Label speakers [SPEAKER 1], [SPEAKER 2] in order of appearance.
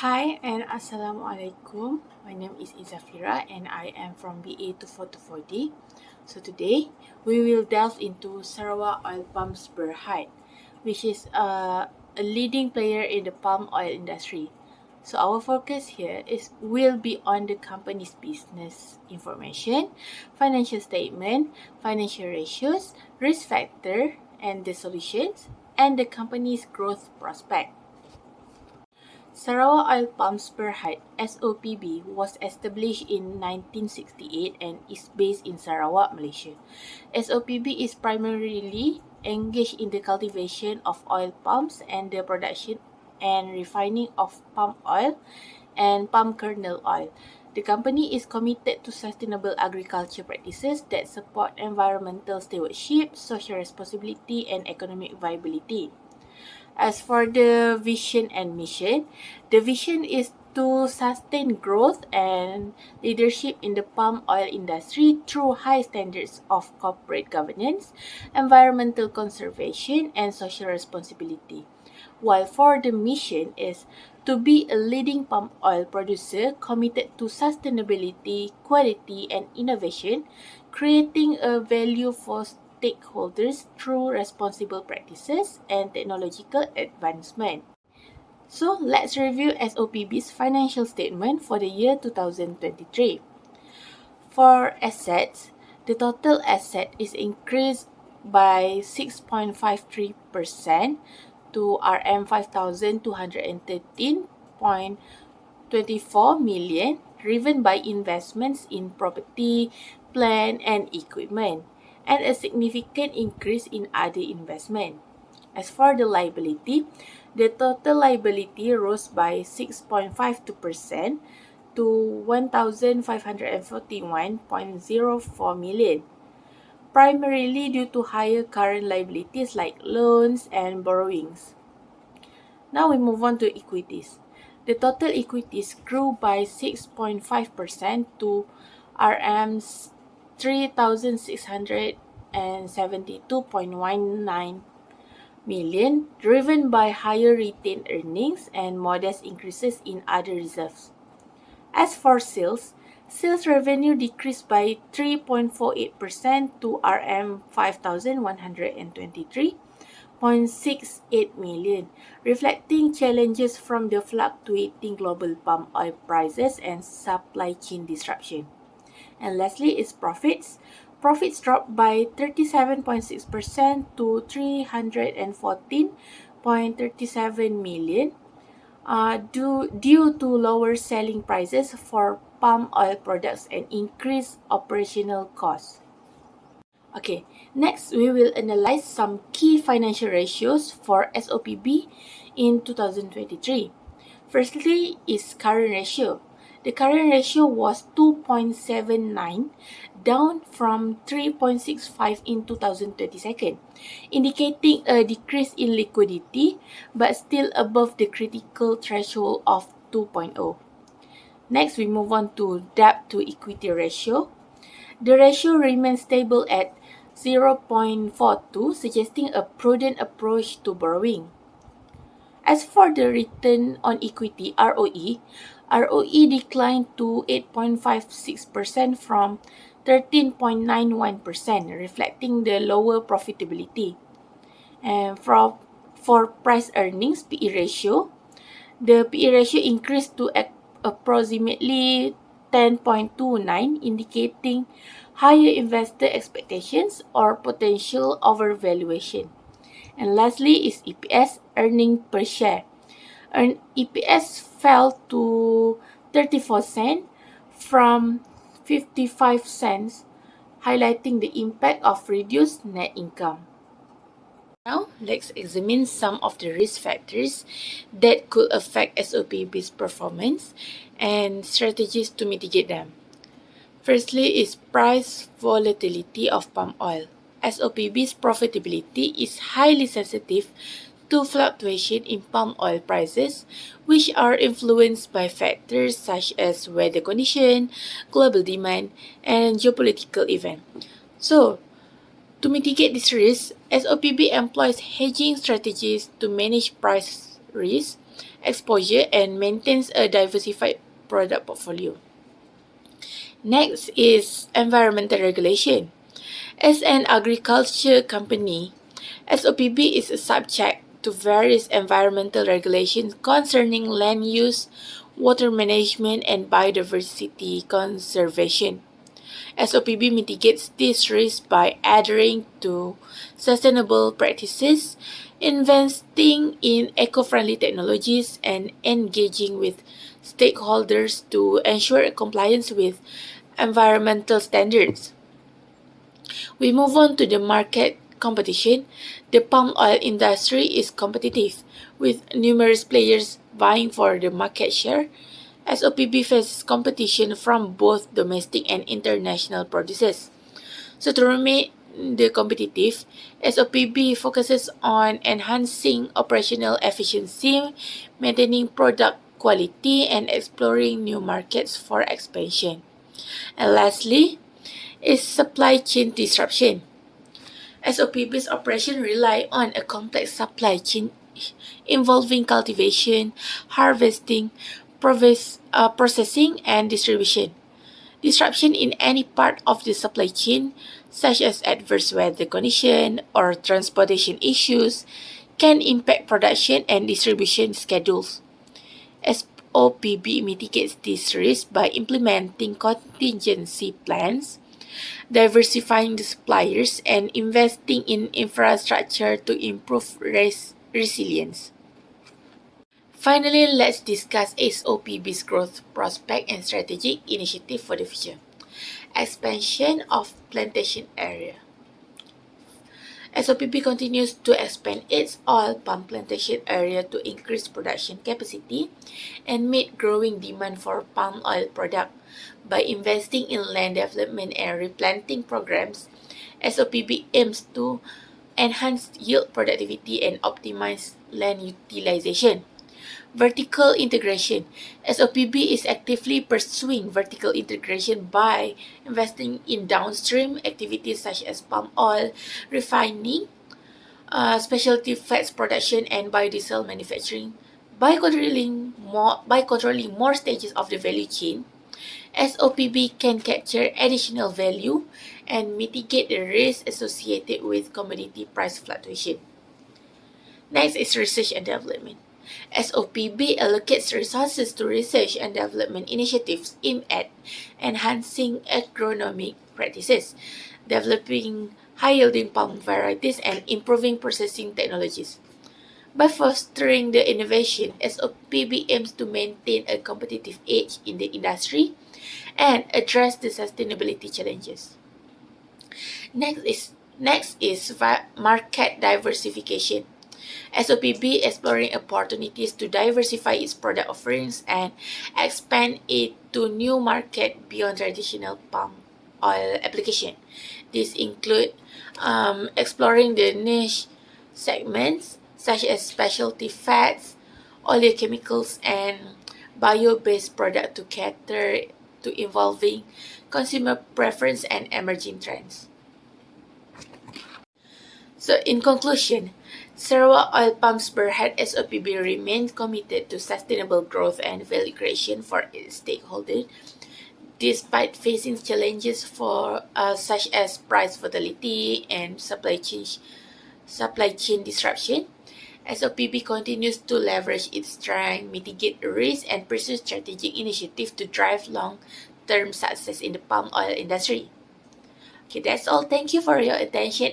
[SPEAKER 1] Hi and Assalamualaikum. My name is Izafira and I am from BA 2424D. So today we will delve into Sarawak Oil Palms Berhad, which is a leading player in the palm oil industry. So our focus here will be on the company's business information, financial statement, financial ratios, risk factor, and the solutions, and the company's growth prospect. Sarawak Oil Palms Berhad (SOPB) was established in 1968 and is based in Sarawak, Malaysia. SOPB is primarily engaged in the cultivation of oil palms and the production and refining of palm oil and palm kernel oil. The company is committed to sustainable agriculture practices that support environmental stewardship, social responsibility, and economic viability. As for the vision and mission, the vision is to sustain growth and leadership in the palm oil industry through high standards of corporate governance, environmental conservation, and social responsibility. While for the mission is to be a leading palm oil producer committed to sustainability, quality, and innovation, creating a value for stakeholders through responsible practices and technological advancement. So let's review SOPB's financial statement for the year 2023. For assets, the total asset is increased by 6.53% to RM 5,213.24 million, driven by investments in property, plant, and equipment, and a significant increase in other investment. As for the liability, the total liability rose by 6.52% to 1,541.04 million, primarily due to higher current liabilities like loans and borrowings. Now we move on to equities. The total equities grew by 6.5% to RM's 3,672.19 million, driven by higher retained earnings and modest increases in other reserves. As for sales revenue decreased by 3.48% to RM 5,123.68 million, reflecting challenges from the fluctuating global palm oil prices and supply chain disruption. And lastly is profits. Profits dropped by 37.6% to 314.37 million due to lower selling prices for palm oil products and increased operational costs. Okay, next we will analyze some key financial ratios for SOPB in 2023. Firstly is current ratio. The current ratio was 2.79, down from 3.65 in 2022, indicating a decrease in liquidity but still above the critical threshold of 2.0. Next, we move on to debt to equity ratio. The ratio remains stable at 0.42, suggesting a prudent approach to borrowing. As for the return on equity ROE declined to 8.56% from 13.91%, reflecting the lower profitability. And for price earnings PE ratio, the PE ratio increased to approximately 10.29, indicating higher investor expectations or potential overvaluation. And lastly is EPS, earning per share. EPS fell to 34 cents from 55 cents, highlighting the impact of reduced net income. Now, let's examine some of the risk factors that could affect SOPB's performance and strategies to mitigate them. Firstly is price volatility of palm oil. SOPB's profitability is highly sensitive to fluctuation in palm oil prices, which are influenced by factors such as weather condition, global demand, and geopolitical events. So, to mitigate this risk, SOPB employs hedging strategies to manage price risk, exposure and maintains a diversified product portfolio. Next is environmental regulation. As an agriculture company, SOPB is subject to various environmental regulations concerning land use, water management, and biodiversity conservation. SOPB mitigates this risk by adhering to sustainable practices, investing in eco-friendly technologies, and engaging with stakeholders to ensure compliance with environmental standards. We move on to the market competition. The palm oil industry is competitive, with numerous players vying for the market share. SOPB faces competition from both domestic and international producers. So to remain the competitive, SOPB focuses on enhancing operational efficiency, maintaining product quality, and exploring new markets for expansion. And lastly, is supply chain disruption. SOPB's operation rely on a complex supply chain involving cultivation, harvesting, processing, and distribution. Disruption in any part of the supply chain, such as adverse weather conditions or transportation issues, can impact production and distribution schedules. SOPB mitigates this risk by implementing contingency plans, diversifying the suppliers, and investing in infrastructure to improve resilience. Finally, let's discuss SOPB's growth prospect and strategic initiative for the future. Expansion of plantation area. SOPB continues to expand its oil palm plantation area to increase production capacity and meet growing demand for palm oil product. By investing in land development and replanting programs, SOPB aims to enhance yield productivity and optimize land utilization. Vertical integration. SOPB is actively pursuing vertical integration by investing in downstream activities such as palm oil, refining, specialty fats production, and biodiesel manufacturing. By controlling more stages of the value chain, SOPB can capture additional value and mitigate the risk associated with commodity price fluctuation. Next is research and development. SOPB allocates resources to research and development initiatives aimed at enhancing agronomic practices, developing high-yielding palm varieties, and improving processing technologies. By fostering the innovation, SOPB aims to maintain a competitive edge in the industry and address the sustainability challenges. Next is market diversification. SOPB exploring opportunities to diversify its product offerings and expand it to new markets beyond traditional palm oil application. These include exploring the niche segments such as specialty fats, oleochemicals, and bio-based products to cater to evolving consumer preference and emerging trends. So, in conclusion, Sarawak Oil Palms Berhad SOPB remains committed to sustainable growth and value creation for its stakeholders, despite facing challenges such as price volatility and supply chain disruption. SOPB continues to leverage its strength, mitigate risk, and pursue strategic initiatives to drive long-term success in the palm oil industry. Okay, that's all. Thank you for your attention.